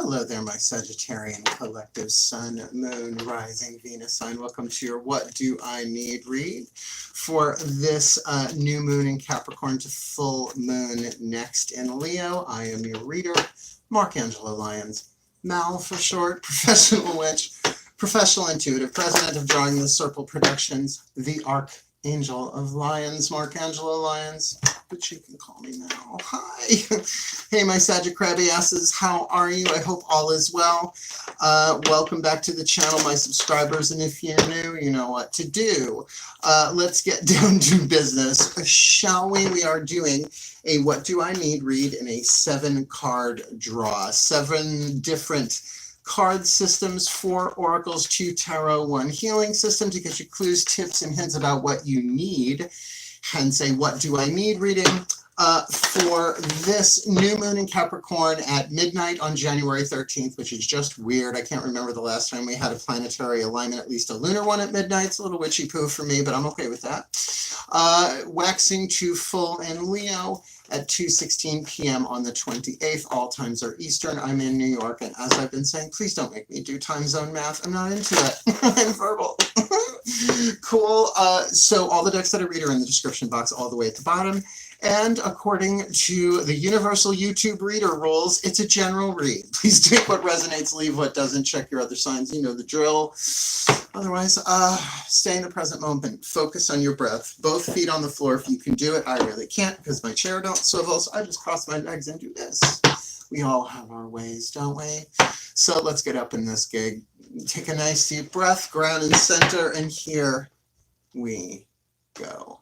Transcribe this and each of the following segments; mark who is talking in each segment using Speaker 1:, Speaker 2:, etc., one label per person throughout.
Speaker 1: Hello there, my Sagittarian collective, Sun, Moon, Rising, Venus sign. Welcome to your What Do I Need read for this new moon in Capricorn to full moon next in Leo. I am your reader, Markangelo Lyons, Mal for short, professional witch, professional intuitive, president of Drawing the Circle Productions, the Archangel of Lyons, Markangelo Lyons, but you can call me Mal. Hi. Hey, my Sagittarius asses, how are you? I hope all is well. Welcome back to the channel, my subscribers, and if you're new, you know what to do. Let's get down to business, shall we? We are doing a What Do I Need read in a 7-card draw. 7 different card systems, 4 oracles, 2 tarot, 1 healing system to get you clues, tips, and hints about what you need. Hence a What Do I Need reading for this new moon in Capricorn at midnight on January 13th, which is just weird. I can't remember the last time we had a planetary alignment, at least a lunar one at midnight. It's a little witchy poo for me, but I'm okay with that. Waxing to full in Leo at 2:16 p.m. on the 28th. All times are Eastern. I'm in New York, and as I've been saying, please don't make me do time zone math. I'm not into it. I'm verbal. Cool. So all the decks that I read are in the description box all the way at the bottom. And according to the universal YouTube reader rules, it's a general read. Please take what resonates, leave what doesn't. Check your other signs. You know the drill. Otherwise, stay in the present moment. Focus on your breath. Both feet on the floor if you can do it. I really can't because my chair don't swivel, so I just cross my legs and do this. We all have our ways, don't we? So let's get up in this gig. Take a nice deep breath, ground and center, and here we go.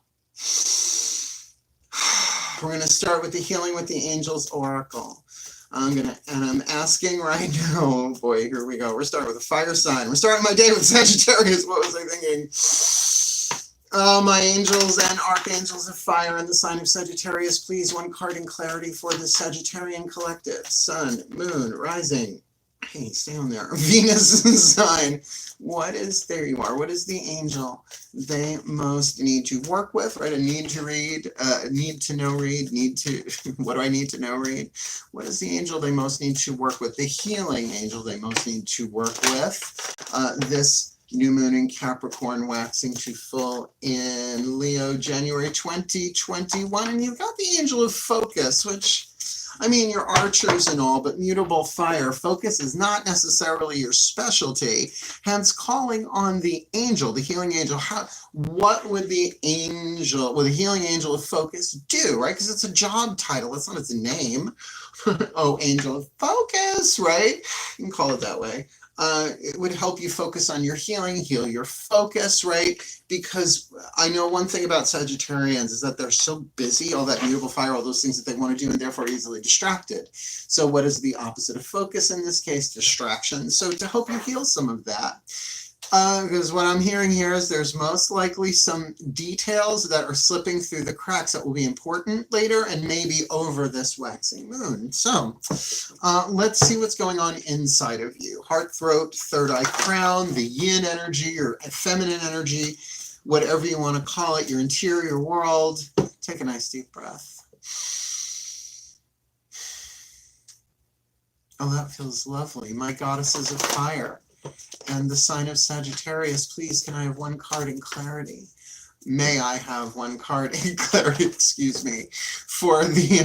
Speaker 1: We're going to start with the Healing with the Angels Oracle. I'm asking right now, oh boy, here we go. We're starting with a fire sign. We're starting my day with Sagittarius. What was I thinking? Oh, my angels and archangels of fire in the sign of Sagittarius, please, 1 card in clarity for the Sagittarian collective. Sun, moon, rising. Hey, stay on there. Venus sign. What is, there you are. What is the angel they most need to work with, right? A need to read, need to know read, need to, what do I need to know read? What is the angel they most need to work with? The healing angel they most need to work with. This new moon in Capricorn waxing to full in Leo, January 2021. And you've got the angel of focus, which, I mean, you're archers and all, but mutable fire. Focus is not necessarily your specialty. Hence, calling on the angel, the healing angel. What would the angel, well, the healing angel of focus do, right? Because it's a job title. It's not its name. Oh, angel of focus, right? You can call it that way. It would help you focus on your healing, heal your focus, right? Because I know one thing about Sagittarians is that they're so busy, all that mutable fire, all those things that they want to do, and therefore easily distracted. So what is the opposite of focus in this case? Distraction. So to help you heal some of that, because what I'm hearing here is there's most likely some details that are slipping through the cracks that will be important later and maybe over this waxing moon. So let's see what's going on inside of you. Heart, throat, third eye crown, the yin energy or feminine energy, whatever you want to call it, your interior world. Take a nice deep breath. Oh, that feels lovely. My goddesses of fire. And the sign of Sagittarius, please, can I have 1 card in clarity? May I have 1 card in clarity, excuse me, for the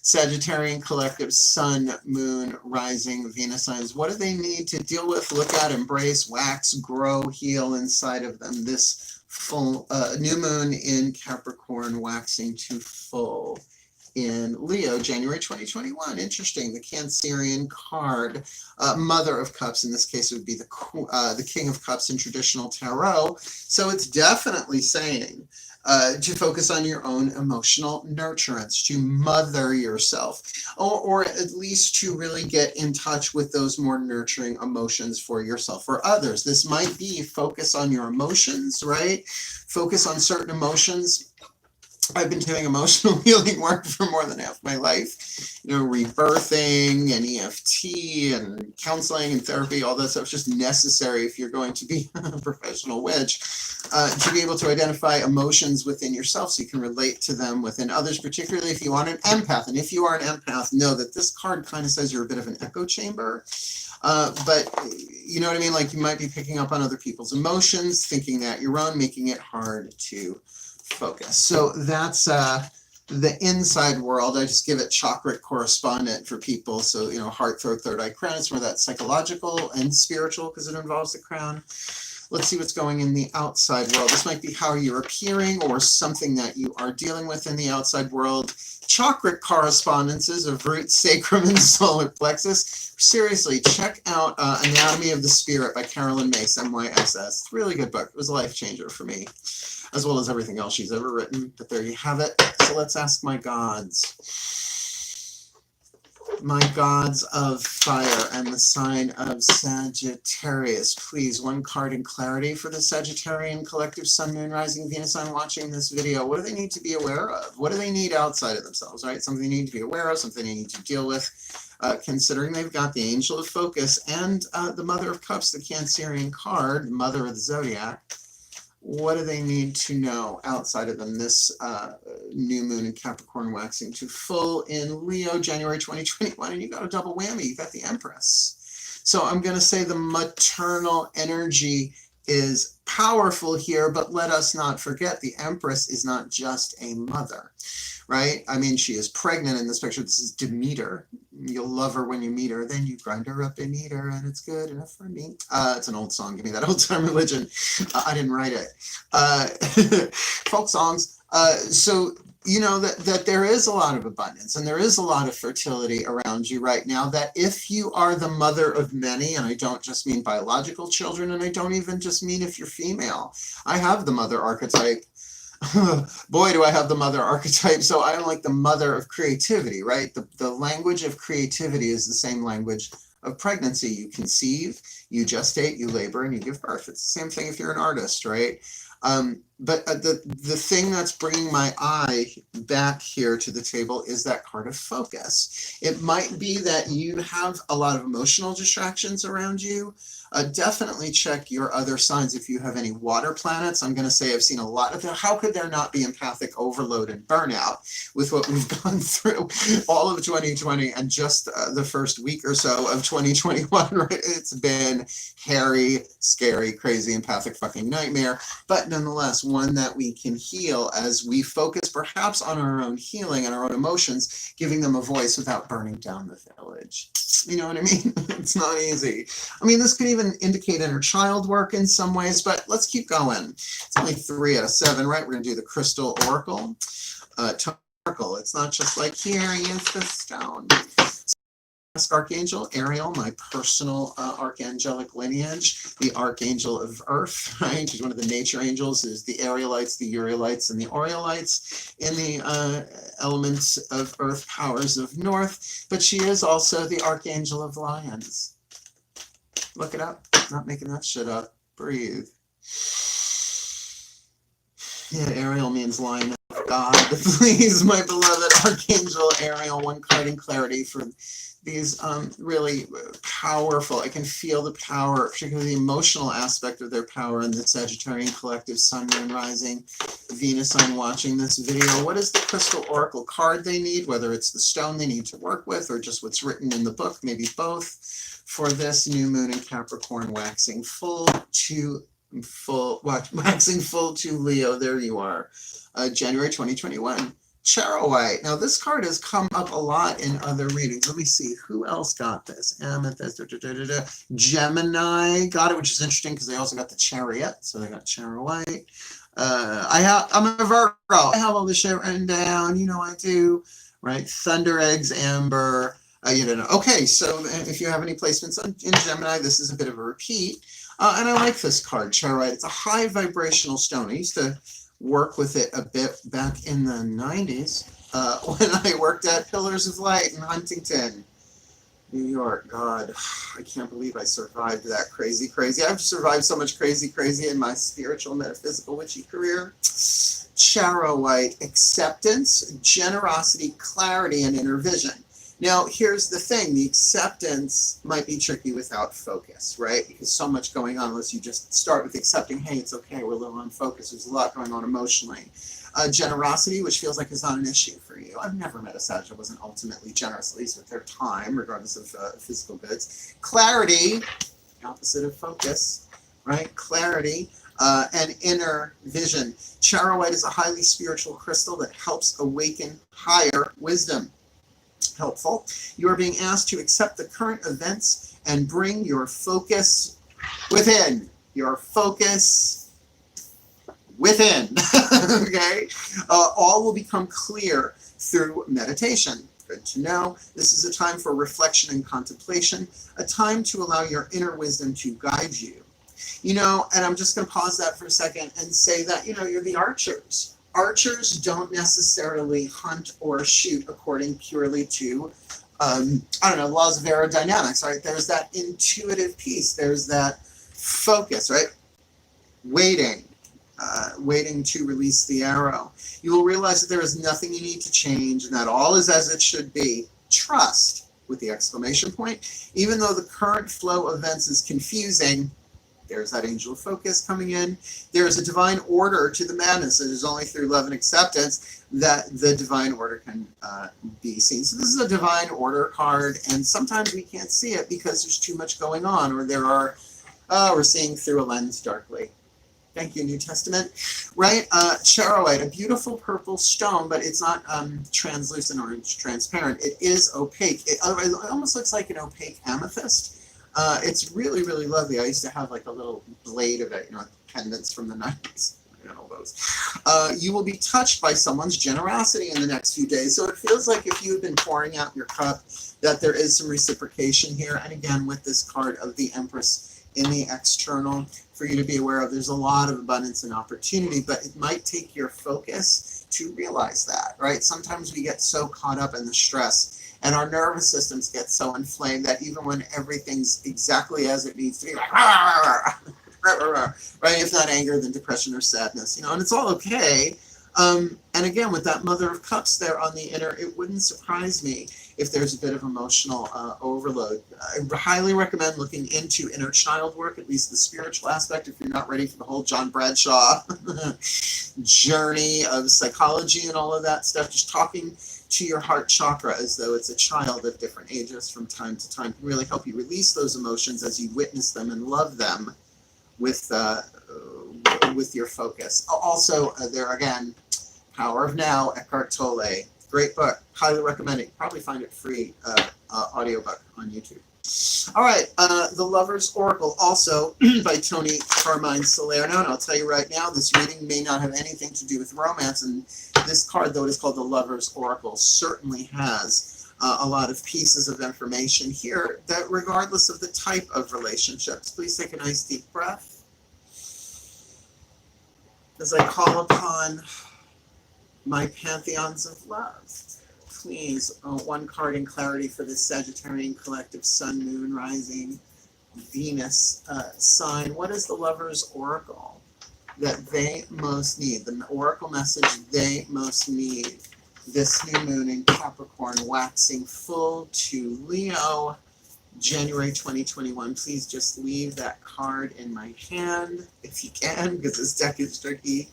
Speaker 1: Sagittarian collective Sun, Moon, Rising, Venus signs. What do they need to deal with, look at, embrace, wax, grow, heal inside of them? This full new moon in Capricorn waxing to full in Leo, January 2021. Interesting. The Cancerian card, Mother of Cups. In this case, it would be the King of Cups in traditional tarot. So it's definitely saying to focus on your own emotional nurturance, to mother yourself, or at least to really get in touch with those more nurturing emotions for yourself or others. This might be focus on your emotions, right? Focus on certain emotions. I've been doing emotional healing work for more than half my life. You know, rebirthing and EFT and counseling and therapy, all that stuff is just necessary if you're going to be a professional witch, to be able to identify emotions within yourself so you can relate to them within others, particularly if you are an empath. And if you are an empath, know that this card kind of says you're a bit of an echo chamber. But you know what I mean? Like you might be picking up on other people's emotions, thinking that your own, making it hard to focus. So that's the inside world. I just give it chakra correspondent for people. So, you know, heart, throat, third eye, crown. It's more that psychological and spiritual because it involves the crown. Let's see what's going in the outside world. This might be how you're appearing or something that you are dealing with in the outside world. Chakra correspondences of root, sacrum, and solar plexus. Seriously, check out Anatomy of the Spirit by Carolyn Myss, M-Y-S-S. It's a really good book. It was a life changer for me, as well as everything else she's ever written. But there you have it. So let's ask my gods. My gods of fire and the sign of Sagittarius. Please, one card in clarity for the Sagittarian collective sun, moon, rising, Venus sign watching this video. What do they need to be aware of? What do they need outside of themselves, right? Something they need to be aware of, something they need to deal with, considering they've got the Angel of Focus and the Mother of Cups, the Cancerian card, Mother of the Zodiac. What do they need to know outside of them this new moon in Capricorn waxing to full in Leo, January 2021, and you got a double whammy. You got the Empress. So I'm going to say the maternal energy is powerful here, but let us not forget the Empress is not just a mother, right? I mean, she is pregnant in this picture. This is Demeter. You'll love her when you meet her. Then you grind her up and eat her, and it's good enough for me. It's an old song. Give me that old time religion. I didn't write it. Folk songs. So you know that there is a lot of abundance and there is a lot of fertility around you right now. That if you are the mother of many, and I don't just mean biological children, and I don't even just mean if you're female. I have the mother archetype. Boy, do I have the mother archetype. So I'm like the mother of creativity, right? The language of creativity is the same language of pregnancy. You conceive, you gestate, you labor, and you give birth. It's the same thing if you're an artist, right? But the thing that's bringing my eye back here to the table is that card of focus. It might be that you have a lot of emotional distractions around you. Definitely check your other signs if you have any water planets. I'm going to say I've seen a lot of them. How could there not be empathic overload and burnout with what we've gone through all of 2020 and just the first week or so of 2021, right? It's been hairy, scary, crazy, empathic fucking nightmare, but nonetheless, one that we can heal as we focus perhaps on our own healing and our own emotions, giving them a voice without burning down the village. You know what I mean? It's not easy. I mean, this could even indicate inner child work in some ways, but let's keep going. It's only 3 out of 7, right? We're going to do the crystal oracle. Oracle. It's not just like, here, use the stone. Archangel Ariel, my personal archangelic lineage, the Archangel of Earth, right? She's one of the nature angels. There's the Arielites, the Urielites, and the Oriolites in the elements of Earth powers of North, but she is also the Archangel of Lyons. Look it up. Not making that shit up. Breathe. Yeah, Ariel means lion of God. Please, my beloved Archangel Ariel, one card in clarity for these really powerful, I can feel the power, particularly the emotional aspect of their power in the Sagittarian collective sun, moon, rising, Venus sign watching this video. What is the crystal oracle card they need, whether it's the stone they need to work with or just what's written in the book, maybe both, for this new moon in Capricorn waxing full to Leo. There you are. January 2021. Charoite. Now, this card has come up a lot in other readings. Let me see. Who else got this? Amethyst. Gemini got it, which is interesting because they also got the Chariot. So they got Charoite. I'm a Virgo. I have all this shit written down. You know I do. Right? Thunder eggs, amber. You don't know. Okay, so if you have any placements in Gemini, this is a bit of a repeat. And I like this card, Charoite. It's a high vibrational stone. I used to work with it a bit back in the 90s when I worked at Pillars of Light in Huntington, New York. God, I can't believe I survived that crazy. I've survived so much crazy in my spiritual, metaphysical, witchy career. Charoite, acceptance, generosity, clarity, and inner vision. Now, here's the thing. The acceptance might be tricky without focus, right? Because so much going on unless you just start with accepting, hey, it's okay, we're a little unfocused. There's a lot going on emotionally. Generosity, which feels like is not an issue for you. I've never met a Sag that wasn't ultimately generous, at least with their time, regardless of physical goods. Clarity, opposite of focus, right? Clarity. And inner vision. Charoite is a highly spiritual crystal that helps awaken higher wisdom. Helpful. You are being asked to accept the current events and bring your focus within. Your focus within. Okay? All will become clear through meditation. Good to know. This is a time for reflection and contemplation, a time to allow your inner wisdom to guide you. You know, and I'm just going to pause that for a second and say that, you know, you're the archers. Archers don't necessarily hunt or shoot according purely to, laws of aerodynamics, right? There's that intuitive piece. There's that focus, right? Waiting to release the arrow. You will realize that there is nothing you need to change and that all is as it should be. Trust, with the exclamation point. Even though the current flow of events is confusing, there's that angel of focus coming in. There is a divine order to the madness. It is only through love and acceptance that the divine order can be seen. So this is a divine order card, and sometimes we can't see it because there's too much going on, or we're seeing through a lens darkly. Thank you, New Testament. Right? Charoite, a beautiful purple stone, but it's not translucent or transparent. It is opaque. It almost looks like an opaque amethyst. It's really, really lovely. I used to have like a little blade of it, you know, pendants from the 90s. I got all those. You will be touched by someone's generosity in the next few days. So it feels like if you have been pouring out your cup, that there is some reciprocation here. And again, with this card of the Empress in the external, for you to be aware of, there's a lot of abundance and opportunity, but it might take your focus to realize that, right? Sometimes we get so caught up in the stress and our nervous systems get so inflamed that even when everything's exactly as it needs to be, like, right? If not anger, then depression or sadness, you know, and it's all okay. And again, with that Mother of Cups there on the inner, it wouldn't surprise me if there's a bit of emotional overload. I highly recommend looking into inner child work, at least the spiritual aspect, if you're not ready for the whole John Bradshaw journey of psychology and all of that stuff. Just talking to your heart chakra as though it's a child of different ages from time to time can really help you release those emotions as you witness them and love them with your focus. Also, there again, Power of Now, Eckhart Tolle. Great book. Highly recommend it. You probably find it free audiobook on YouTube. All right, The Lover's Oracle, also by Tony Carmine Salerno. And I'll tell you right now, this reading may not have anything to do with romance. And this card, though it is called The Lover's Oracle, certainly has a lot of pieces of information here that regardless of the type of relationships, please take a nice deep breath as I call upon my pantheons of love. Please, one card in clarity for this Sagittarian collective Sun, Moon, Rising, Venus sign. What is the Lover's Oracle that they most need? The Oracle message they most need this new moon in Capricorn, waxing full to Leo, January 2021. Please just leave that card in my hand if you can, because this deck is tricky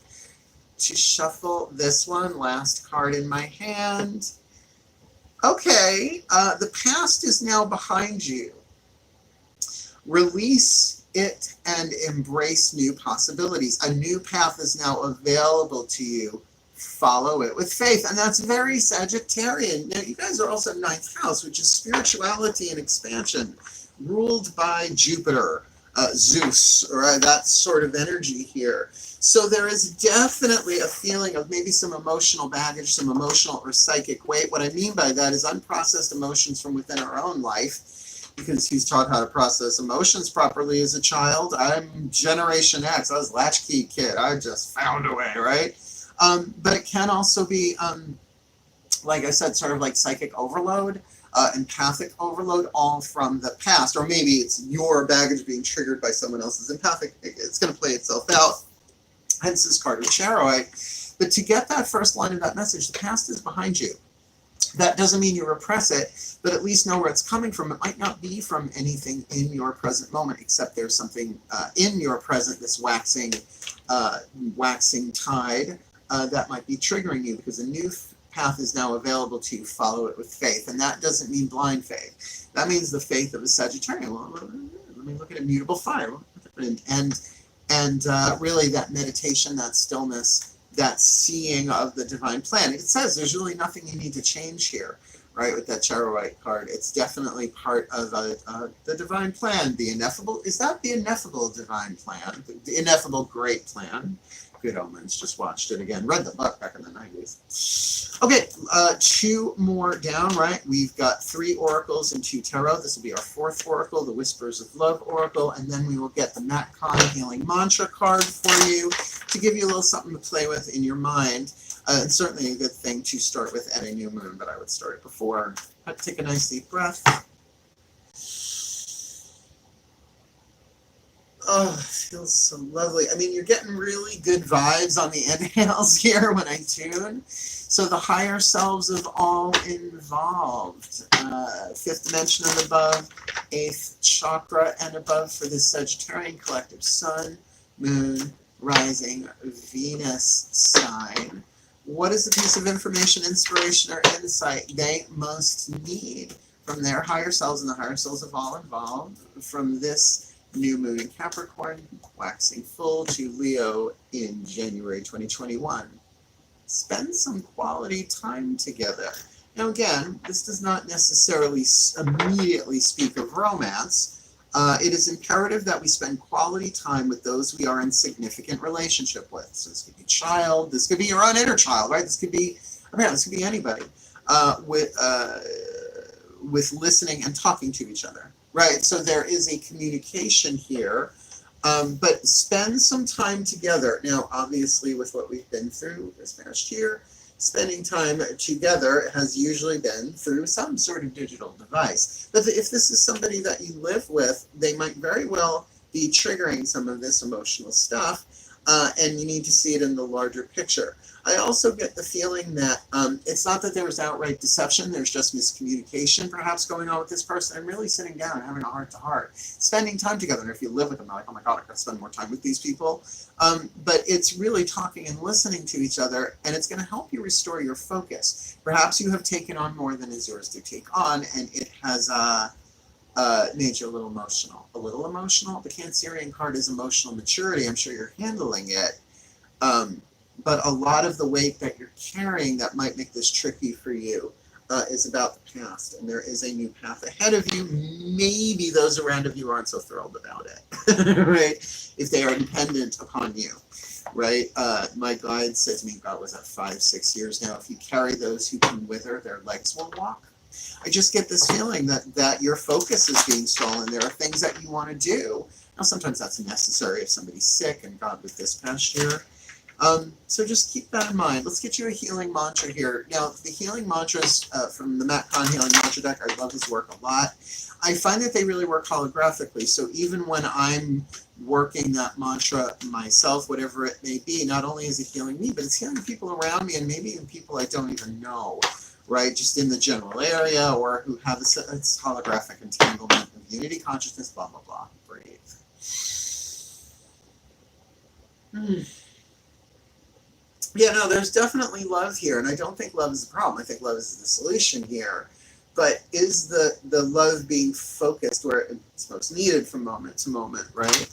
Speaker 1: to shuffle. This one, last card in my hand. Okay, the past is now behind you. Release it and embrace new possibilities. A new path is now available to you. Follow it with faith. And that's very Sagittarian. Now, you guys are also 9th house, which is spirituality and expansion, ruled by Jupiter, Zeus, or that sort of energy here. So there is definitely a feeling of maybe some emotional baggage, some emotional or psychic weight. What I mean by that is unprocessed emotions from within our own life, because he's taught how to process emotions properly as a child. I'm Generation X. I was a latchkey kid. I just found a way, right? But it can also be, like I said, sort of like psychic overload, empathic overload, all from the past. Or maybe it's your baggage being triggered by someone else's empathic. It's going to play itself out. Hence this card of Charoite. But to get that first line of that message, the past is behind you. That doesn't mean you repress it, but at least know where it's coming from. It might not be from anything in your present moment, except there's something in your present, this waxing tide that might be triggering you, because a new path is now available to you. Follow it with faith. And that doesn't mean blind faith. That means the faith of a Sagittarius. Well, let me look at immutable fire. And really that meditation, that stillness, that seeing of the divine plan. It says there's really nothing you need to change here, right, with that Charoite card. It's definitely part of the divine plan. The ineffable, is that the ineffable divine plan? The ineffable great plan. Good Omens, just watched it again. Read the book back in the 90s. Okay, 2 more down, right? We've got 3 oracles and 2 tarot. This will be our 4th oracle, the Whispers of Love oracle, and then we will get the Matt Kahn Healing Mantra card for you to give you a little something to play with in your mind. And certainly a good thing to start with at a new moon, but I would start it before. Take a nice deep breath. Oh, it feels so lovely. I mean, you're getting really good vibes on the inhales here when I tune. So the higher selves of all involved. 5th dimension and above, 8th chakra and above for this Sagittarian collective sun, moon, rising, Venus sign. What is the piece of information, inspiration, or insight they most need from their higher selves and the higher selves of all involved from this new moon in Capricorn, waxing full to Leo in January 2021. Spend some quality time together. Now again, this does not necessarily immediately speak of romance. It is imperative that we spend quality time with those we are in significant relationship with. So this could be child, this could be your own inner child, right? This could be a parent, this could be anybody. With listening and talking to each other. Right, so there is a communication here, but spend some time together. Now, obviously, with what we've been through this past year, spending time together has usually been through some sort of digital device. But if this is somebody that you live with, they might very well be triggering some of this emotional stuff, and you need to see it in the larger picture. I also get the feeling that it's not that there was outright deception, there's just miscommunication perhaps going on with this person, and really sitting down and having a heart-to-heart, spending time together. And if you live with them, you're like, oh my God, I gotta spend more time with these people. But it's really talking and listening to each other, and it's gonna help you restore your focus. Perhaps you have taken on more than is yours to take on, and it has made you a little emotional. A little emotional? The Cancerian card is emotional maturity. I'm sure you're handling it. But a lot of the weight that you're carrying that might make this tricky for you is about the past. And there is a new path ahead of you. Maybe those around of you aren't so thrilled about it, right? If they are dependent upon you, right? My guide said to me, God, was that 5-6 years now? If you carry those who can wither, their legs will walk. I just get this feeling that your focus is being stolen. There are things that you want to do. Now, sometimes that's necessary if somebody's sick, and God, with this past year. So just keep that in mind. Let's get you a healing mantra here. Now, the healing mantras from the Matt Kahn Healing Mantra deck, I love his work a lot. I find that they really work holographically. So even when I'm working that mantra myself, whatever it may be, not only is it healing me, but it's healing people around me and maybe even people I don't even know, right? Just in the general area or who have it's holographic entanglement of unity, consciousness, blah, blah, blah. Breathe. Yeah, no, there's definitely love here, and I don't think love is the problem. I think love is the solution here. But is the love being focused where it's most needed from moment to moment, right?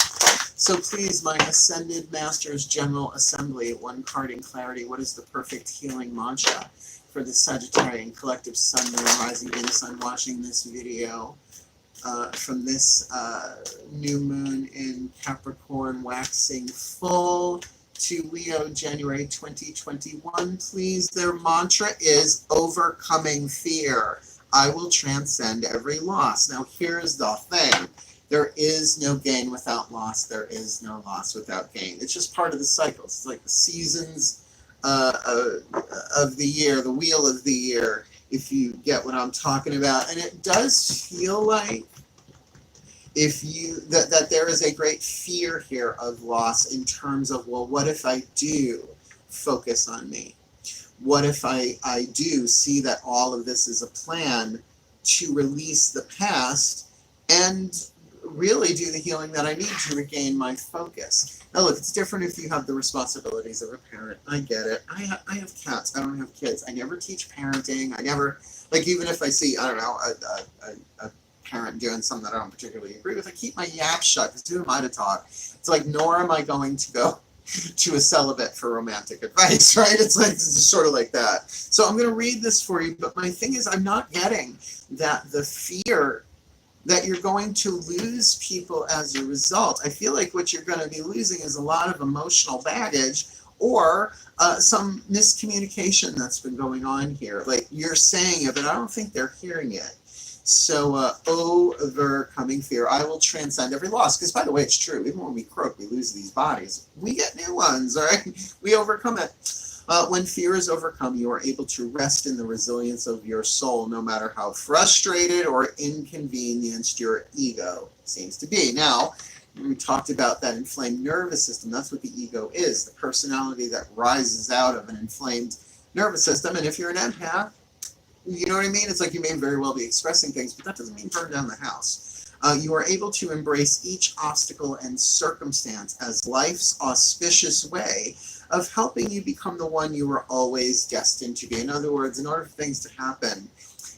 Speaker 1: So please, my Ascended Masters General Assembly, one card in clarity, what is the perfect healing mantra for the Sagittarian collective sun, moon, rising Venus sun watching this video from this new moon in Capricorn waxing full to Leo, January 2021, please. Their mantra is overcoming fear. I will transcend every loss. Now, here's the thing. There is no gain without loss. There is no loss without gain. It's just part of the cycle. It's like the seasons of the year, the wheel of the year, if you get what I'm talking about. And it does feel like that there is a great fear here of loss in terms of, well, what if I do? focus on me? What if I do see that all of this is a plan to release the past and really do the healing that I need to regain my focus? Now look, it's different if you have the responsibilities of a parent. I get it. I have cats. I don't have kids. I never teach parenting. I never, like, even if I see, I don't know, a parent doing something that I don't particularly agree with, I keep my yap shut, because who am I to talk? It's like, nor am I going to go to a celibate for romantic advice, right? It's sort of like that. So I'm going to read this for you, but my thing is, I'm not getting that the fear that you're going to lose people as a result. I feel like what you're going to be losing is a lot of emotional baggage, or some miscommunication that's been going on here. Like, you're saying it, but I don't think they're hearing it. So, overcoming fear. I will transcend every loss. Because, by the way, it's true. Even when we croak, we lose these bodies. We get new ones, all right? We overcome it. When fear is overcome, you are able to rest in the resilience of your soul, no matter how frustrated or inconvenienced your ego seems to be. Now, we talked about that inflamed nervous system. That's what the ego is, the personality that rises out of an inflamed nervous system. And if you're an empath, you know what I mean? It's like you may very well be expressing things, but that doesn't mean burn down the house. You are able to embrace each obstacle and circumstance as life's auspicious way of helping you become the one you were always destined to be. In other words, in order for things to happen,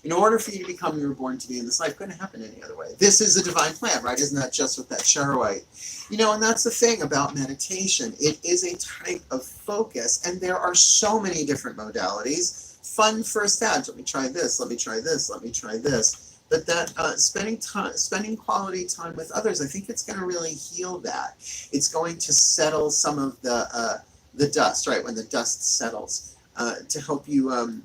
Speaker 1: in order for you to become who you were born to be in this life, couldn't happen any other way. This is a divine plan, right? Isn't that just with that Charoite? You know, and that's the thing about meditation. It is a type of focus, and there are so many different modalities. Fun for a Sag. Let me try this. Let me try this. Let me try this. But that spending quality time with others, I think it's going to really heal that. It's going to settle some of the dust, right? When the dust settles, to help you.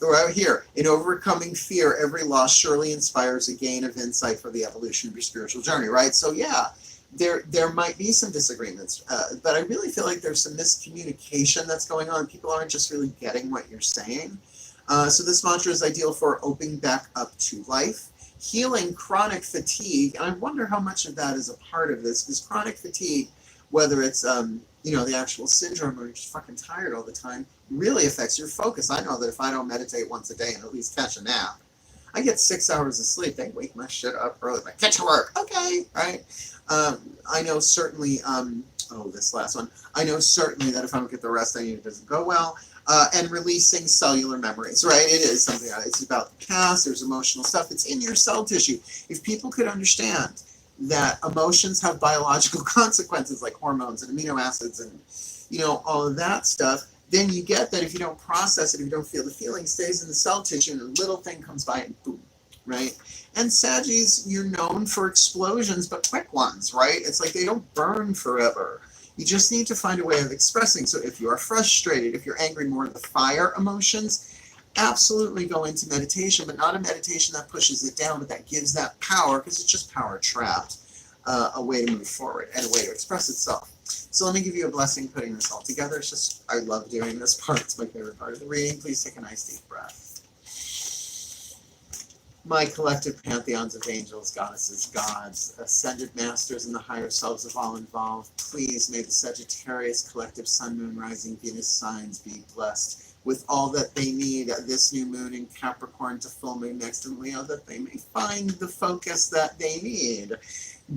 Speaker 1: Right here, in overcoming fear, every loss surely inspires a gain of insight for the evolution of your spiritual journey, right? So yeah, there might be some disagreements, but I really feel like there's some miscommunication that's going on. People aren't just really getting what you're saying. So this mantra is ideal for opening back up to life, healing chronic fatigue, and I wonder how much of that is a part of this, because chronic fatigue, whether it's you know, the actual syndrome or you're just fucking tired all the time, really affects your focus. I know that if I don't meditate once a day and at least catch a nap, I get 6 hours of sleep. They wake my shit up early. Like, get to work. Okay, right? I know certainly, this last one. I know certainly that if I don't get the rest I need, it doesn't go well. And releasing cellular memories, right? It is something, it's about the past, there's emotional stuff. It's in your cell tissue. If people could understand that emotions have biological consequences like hormones and amino acids and, you know, all of that stuff, then you get that if you don't process it, if you don't feel the feeling, it stays in the cell tissue and a little thing comes by and boom, right? And Saggies, you're known for explosions, but quick ones, right? It's like they don't burn forever. You just need to find a way of expressing. So if you are frustrated, if you're angry, more of the fire emotions, absolutely go into meditation, but not a meditation that pushes it down, but that gives that power, because it's just power trapped, a way to move forward and a way to express itself. So let me give you a blessing putting this all together. It's just, I love doing this part. It's my favorite part of the reading. Please take a nice deep breath. My collective pantheons of angels, goddesses, gods, ascended masters, and the higher selves of all involved, please may the Sagittarius collective sun, moon, rising, Venus signs be blessed with all that they need this new moon in Capricorn to full moon next in Leo, that they may find the focus that they need,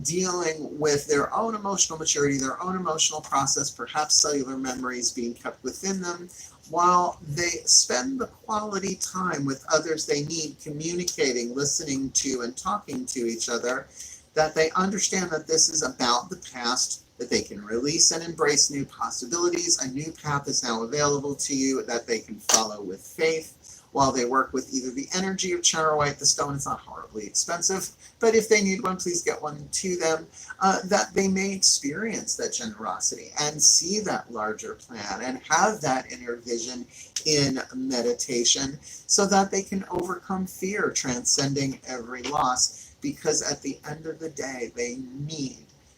Speaker 1: dealing with their own emotional maturity, their own emotional process, perhaps cellular memories being kept within them, while they spend the quality time with others they need, communicating, listening to, and talking to each other, that they understand that this is about the past, that they can release and embrace new possibilities. A new path is now available to you that they can follow with faith while they work with either the energy of Charoite, the stone. It's not horribly expensive, but if they need one, please get one to them, that they may experience that generosity and see that larger plan and have that inner vision in meditation so that they can overcome fear, transcending every loss, because at the end of the day, they need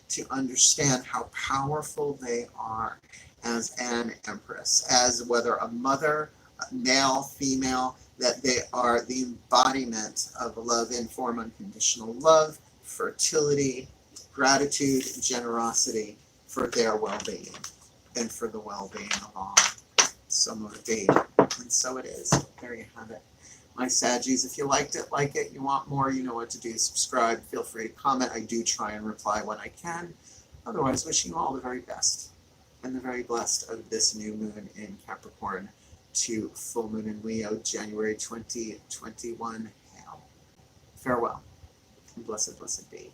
Speaker 1: to understand how powerful they are as an empress, as whether a mother, male, female, that they are the embodiment of love in form, unconditional love, fertility, gratitude, generosity for their well-being and for the well-being of all. So motivated. And so it is. There you have it. My Saggies, if you liked it, like it, you want more, you know what to do. Subscribe. Feel free to comment. I do try and reply when I can. Otherwise, wishing you all the very best and the very blessed of this new moon in Capricorn to full moon in Leo, January 2021. Hail. Farewell. And blessed, blessed be.